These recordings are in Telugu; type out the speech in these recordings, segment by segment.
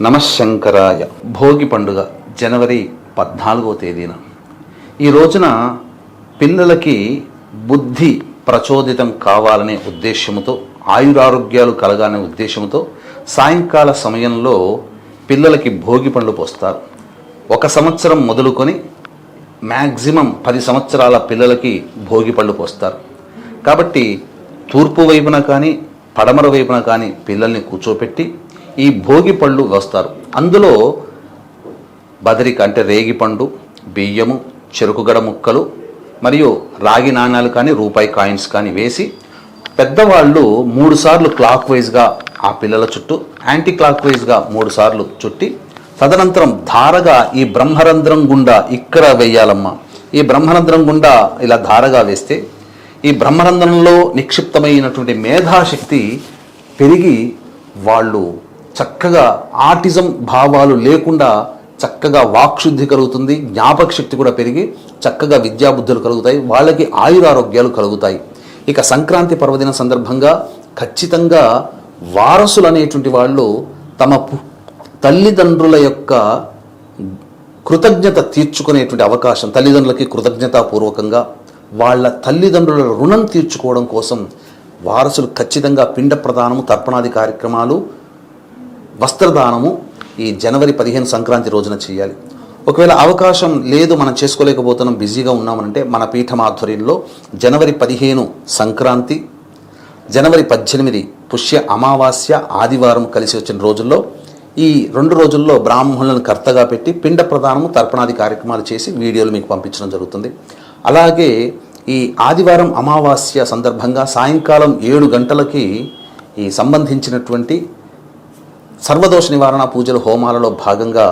నమశంకరాయ. భోగి పండుగ జనవరి 14వ తేదీన. ఈ రోజున పిల్లలకి బుద్ధి ప్రచోదితం కావాలనే ఉద్దేశంతో, ఆయురారోగ్యాలు కలగాలనే ఉద్దేశంతో సాయంకాల సమయంలో పిల్లలకి భోగి పండ్లు పోస్తారు. 1 సంవత్సరం మొదలుకొని మ్యాక్సిమం 10 సంవత్సరాల పిల్లలకి భోగి పళ్ళు పోస్తారు. కాబట్టి తూర్పు వైపున కానీ పడమర వైపున కానీ పిల్లల్ని కూర్చోపెట్టి ఈ భోగి పళ్ళు వేస్తారు. అందులో బదరిక అంటే రేగిపండు, బియ్యము, చెరుకుగడ ముక్కలు మరియు రాగి నాణ్యాలు కానీ రూపాయి కాయిన్స్ కానీ వేసి పెద్దవాళ్ళు 3 సార్లు క్లాక్ వైజ్గా ఆ పిల్లల చుట్టూ, యాంటీ క్లాక్ వైజ్గా 3 సార్లు చుట్టి తదనంతరం ధారగా ఈ బ్రహ్మరంధ్రం గుండా ఇక్కడ వేయాలమ్మా. ఈ బ్రహ్మరంధ్రం గుండా ఇలా ధారగా వేస్తే ఈ బ్రహ్మరంధ్రంలో నిక్షిప్తమైనటువంటి మేధాశక్తి పెరిగి వాళ్ళు చక్కగా ఆటిజం భావాలు లేకుండా చక్కగా వాక్శుద్ధి కలుగుతుంది, జ్ఞాపక శక్తి కూడా పెరిగి చక్కగా విద్యాబుద్ధులు కలుగుతాయి, వాళ్ళకి ఆయురారోగ్యాలు కలుగుతాయి. ఇక సంక్రాంతి పర్వదిన సందర్భంగా ఖచ్చితంగా వారసులు అనేటువంటి వాళ్ళు తమ తల్లిదండ్రుల యొక్క కృతజ్ఞత తీర్చుకునేటువంటి అవకాశం, తల్లిదండ్రులకి కృతజ్ఞతాపూర్వకంగా వాళ్ళ తల్లిదండ్రుల రుణం తీర్చుకోవడం కోసం వారసులు ఖచ్చితంగా పిండ ప్రదానము, తర్పణాది కార్యక్రమాలు, వస్త్రదానము ఈ జనవరి 15 సంక్రాంతి రోజున చేయాలి. ఒకవేళ అవకాశం లేదు, మనం చేసుకోలేకపోతున్నాం, బిజీగా ఉన్నామనంటే మన పీఠం ఆధ్వర్యంలో జనవరి 15 సంక్రాంతి, జనవరి 18 పుష్య అమావాస్య ఆదివారం కలిసి వచ్చిన రోజుల్లో ఈ 2 రోజుల్లో బ్రాహ్మణులను కర్తగా పెట్టి పిండ ప్రదానము, తర్పణాది కార్యక్రమాలు చేసి వీడియోలు మీకు పంపించడం జరుగుతుంది. అలాగే ఈ ఆదివారం అమావాస్య సందర్భంగా సాయంకాలం 7 గంటలకి ఈ సంబంధించినటువంటి సర్వదోష నివారణ పూజలు హోమాలలో భాగంగా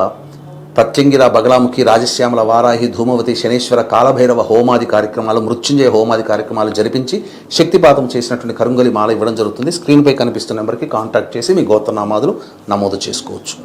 ప్రత్యంగిర, బగలాముఖి, రాజశ్యామల, వారాహి, ధూమవతి, శనేశ్వర, కాలభైరవ హోమాది కార్యక్రమాలు, మృత్యుంజయ హోమాది కార్యక్రమాలు జరిపించి శక్తిపాతం చేసినటువంటి కరుంగలి మాల ఇవ్వడం జరుగుతుంది. స్క్రీన్పై కనిపిస్తున్న నెంబర్కి కాంటాక్ట్ చేసి మీ గోత్రనామాదులు నమోదు చేసుకోవచ్చు.